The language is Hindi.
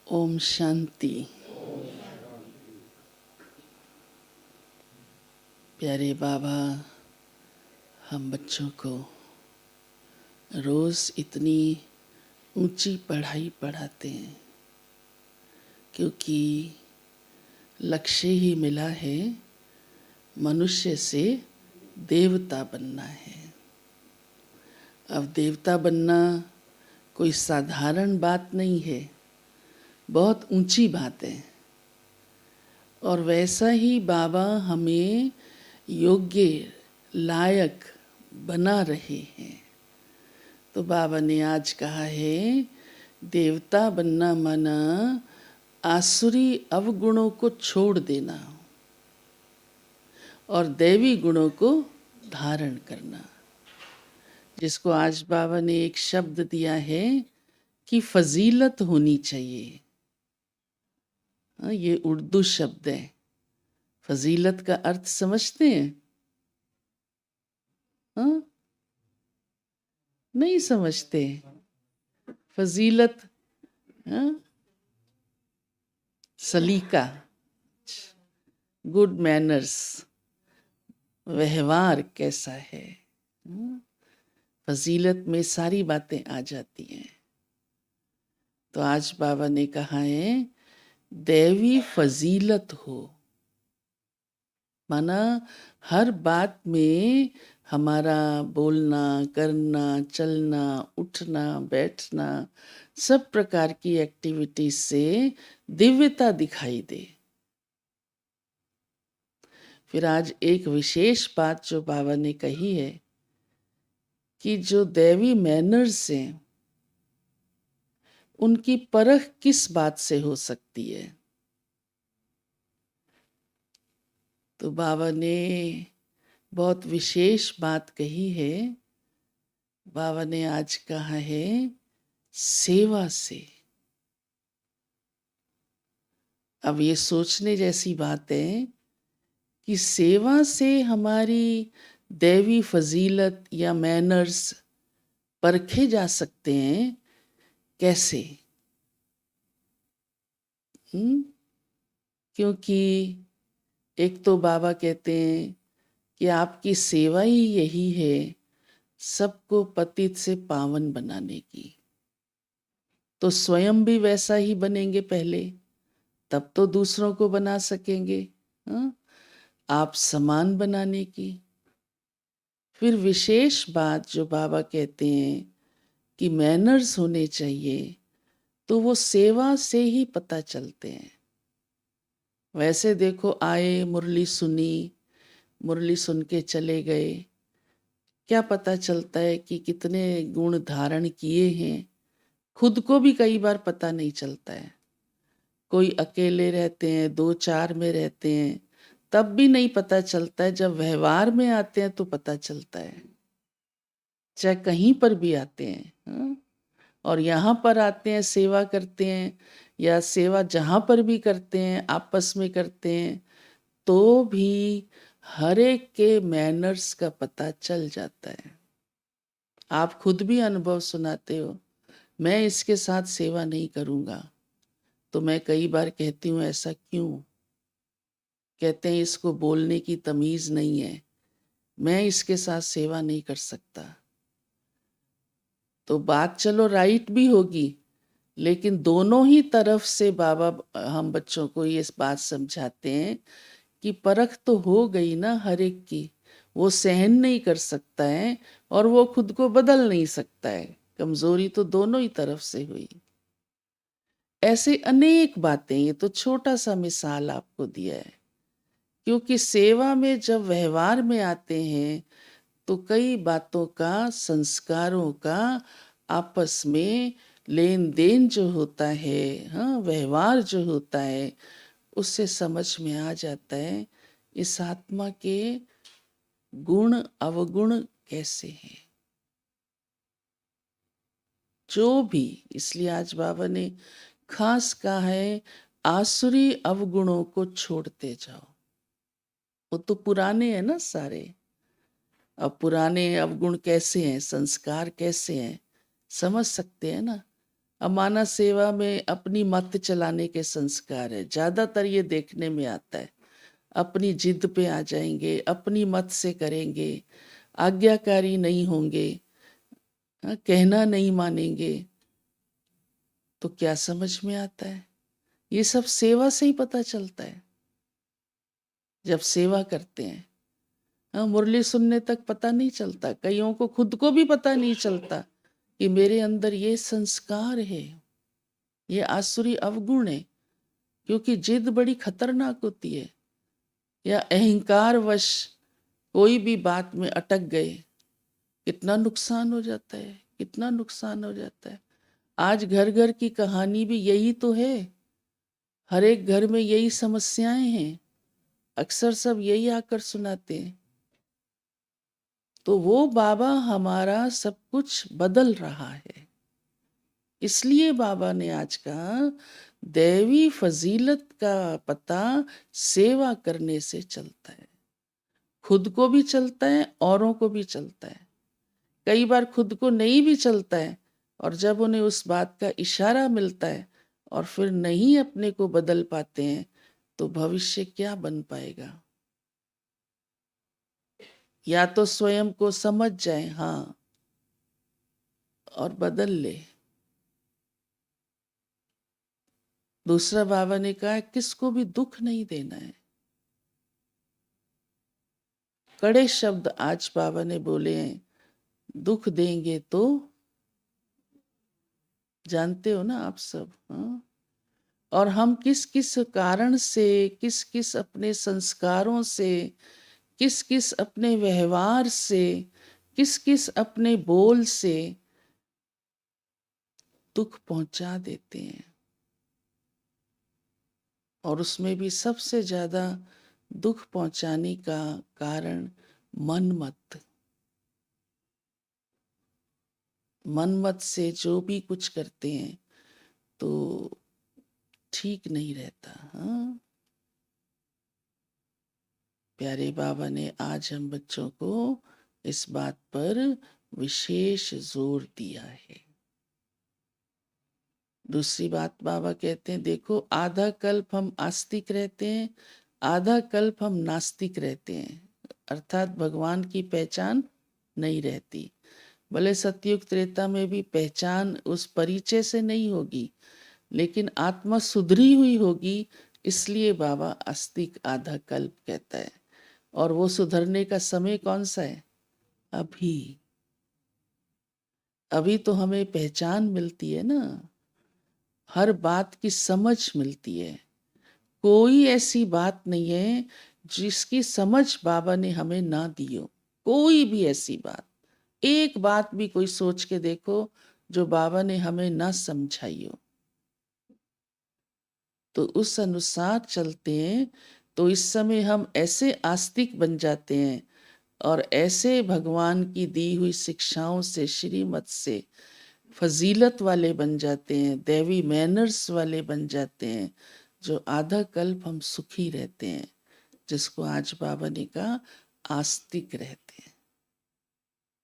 ओम शांति। प्यारे बाबा हम बच्चों को रोज़ इतनी ऊंची पढ़ाई पढ़ाते हैं क्योंकि लक्ष्य ही मिला है, मनुष्य से देवता बनना है। अब देवता बनना कोई साधारण बात नहीं है, बहुत ऊंची बात है। और वैसा ही बाबा हमें योग्य लायक बना रहे हैं। तो बाबा ने आज कहा है, देवता बनना माना आसुरी अवगुणों को छोड़ देना और दैवी गुणों को धारण करना, जिसको आज बाबा ने एक शब्द दिया है कि फजीलत होनी चाहिए। ये उर्दू शब्द है। फजीलत का अर्थ समझते हैं? हाँ? नहीं समझते। फजीलत हाँ? सलीका, गुड मैनर्स, व्यवहार कैसा है। फजीलत में सारी बातें आ जाती हैं। तो आज बाबा ने कहा है दैवी फजीलत हो, माना हर बात में हमारा बोलना, करना, चलना, उठना, बैठना, सब प्रकार की एक्टिविटीज से दिव्यता दिखाई दे। फिर आज एक विशेष बात जो बाबा ने कही है कि जो दैवी मैनर्स हैं उनकी परख किस बात से हो सकती है। तो बाबा ने बहुत विशेष बात कही है। बाबा ने आज कहा है सेवा से। अब ये सोचने जैसी बात है कि सेवा से हमारी दैवी फजीलत या मैनर्स परखे जा सकते हैं कैसे? क्योंकि एक तो बाबा कहते हैं कि आपकी सेवा ही यही है सबको पतित से पावन बनाने की। तो स्वयं भी वैसा ही बनेंगे पहले, तब तो दूसरों को बना सकेंगे। आप समान बनाने की। फिर विशेष बात जो बाबा कहते हैं कि मैनर्स होने चाहिए, तो वो सेवा से ही पता चलते हैं। वैसे देखो, आए, मुरली सुनी, मुरली सुन के चले गए, क्या पता चलता है कि कितने गुण धारण किए हैं? खुद को भी कई बार पता नहीं चलता है। कोई अकेले रहते हैं, 2-4 में रहते हैं, तब भी नहीं पता चलता है। जब व्यवहार में आते हैं तो पता चलता है, चाहे कहीं पर भी आते हैं। और यहाँ पर आते हैं, सेवा करते हैं, या सेवा जहाँ पर भी करते हैं, आपस में करते हैं, तो भी हर एक के मैनर्स का पता चल जाता है। आप खुद भी अनुभव सुनाते हो, मैं इसके साथ सेवा नहीं करूँगा। तो मैं कई बार कहती हूँ ऐसा क्यों? कहते हैं इसको बोलने की तमीज़ नहीं है, मैं इसके साथ सेवा नहीं कर सकता। तो बात चलो राइट भी होगी, लेकिन दोनों ही तरफ से बाबा हम बच्चों को ये बात समझाते हैं कि परख तो हो गई ना हर एक की। वो सहन नहीं कर सकता है और वो खुद को बदल नहीं सकता है। कमजोरी तो दोनों ही तरफ से हुई। ऐसे अनेक बातें, ये तो छोटा सा मिसाल आपको दिया है। क्योंकि सेवा में जब व्यवहार में आते हैं तो कई बातों का, संस्कारों का आपस में लेन देन जो होता है, व्यवहार जो होता है, उससे समझ में आ जाता है इस आत्मा के गुण अवगुण कैसे हैं। जो भी, इसलिए आज बाबा ने खास कहा है आसुरी अवगुणों को छोड़ते जाओ। वो तो पुराने हैं ना सारे। अब पुराने अवगुण कैसे हैं, संस्कार कैसे हैं, समझ सकते हैं ना। अमाना सेवा में अपनी मत चलाने के संस्कार है, ज्यादातर ये देखने में आता है। अपनी जिद पे आ जाएंगे, अपनी मत से करेंगे, आज्ञाकारी नहीं होंगे, हाँ, कहना नहीं मानेंगे। तो क्या समझ में आता है? ये सब सेवा से ही पता चलता है। जब सेवा करते हैं, हाँ, मुरली सुनने तक पता नहीं चलता, कईयों को खुद को भी पता नहीं चलता कि मेरे अंदर ये संस्कार है, ये आसुरी अवगुण है। क्योंकि जिद बड़ी खतरनाक होती है, या अहंकार वश कोई भी बात में अटक गए, कितना नुकसान हो जाता है, कितना नुकसान हो जाता है। आज घर घर की कहानी भी यही तो है, हर एक घर में यही समस्याएं हैं, अक्सर सब यही आकर सुनाते हैं। तो वो बाबा हमारा सब कुछ बदल रहा है। इसलिए बाबा ने आज कहा, दैवी फजीलत का पता सेवा करने से चलता है। खुद को भी चलता है, औरों को भी चलता है। कई बार खुद को नहीं भी चलता है, और जब उन्हें उस बात का इशारा मिलता है और फिर नहीं अपने को बदल पाते हैं, तो भविष्य क्या बन पाएगा? या तो स्वयं को समझ जाए, हाँ, और बदल ले। दूसरा बाबा ने कहा, किसको भी दुख नहीं देना है। कड़े शब्द आज बाबा ने बोले हैं, दुख देंगे तो जानते हो ना आप सब, हाँ। और हम किस किस कारण से, किस किस अपने संस्कारों से, किस किस अपने व्यवहार से, किस किस अपने बोल से दुख पहुंचा देते हैं। और उसमें भी सबसे ज्यादा दुख पहुंचाने का कारण मनमत। मनमत से जो भी कुछ करते हैं तो ठीक नहीं रहता, हाँ। प्यारे बाबा ने आज हम बच्चों को इस बात पर विशेष जोर दिया है। दूसरी बात बाबा कहते हैं, देखो, आधा कल्प हम आस्तिक रहते हैं, आधा कल्प हम नास्तिक रहते हैं। अर्थात भगवान की पहचान नहीं रहती। भले सतयुग त्रेता में भी पहचान उस परिचय से नहीं होगी, लेकिन आत्मा सुधरी हुई होगी। इसलिए बाबा आस्तिक आधा कल्प कहता है। और वो सुधरने का समय कौन सा है? अभी। अभी तो हमें पहचान मिलती है ना, हर बात की समझ मिलती है। कोई ऐसी बात नहीं है जिसकी समझ बाबा ने हमें ना दी हो। कोई भी ऐसी बात, एक बात भी कोई सोच के देखो जो बाबा ने हमें ना समझाई हो। तो उस अनुसार चलते हैं तो इस समय हम ऐसे आस्तिक बन जाते हैं और ऐसे भगवान की दी हुई शिक्षाओं से, श्रीमत से फजीलत वाले बन जाते हैं, दैवी मैनर्स वाले बन जाते हैं, जो आधा कल्प हम सुखी रहते हैं, जिसको आज बाबा ने कहा आस्तिक रहते